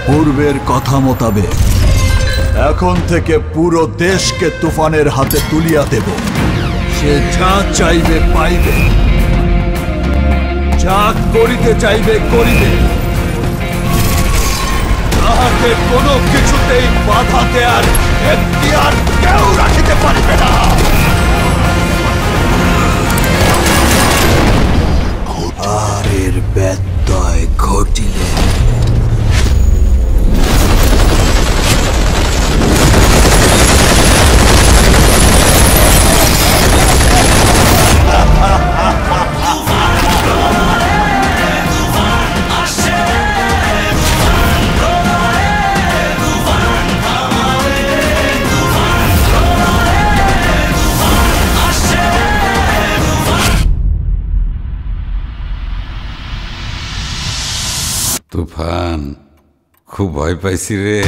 পূর্বের কথা মোতাবেক এখন থেকে পুরো দেশকে তুফানের হাতে তুলিয়া দেব। সে যা চাইবে পাইবে, যা করিতে চাইবে করিবে, তাহাকে কোনো কিছুতেই বাধা দেয়ার এখতিয়ার কেউ রাখিতে পারিবে না। আর এর ব্যত্যয় ঘটিলে তুফান, খুব ভয় পাইছি রে।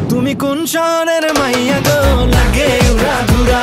তুমি কোন শহরের মাইয়া গো, লাগে উড়া ধুরা।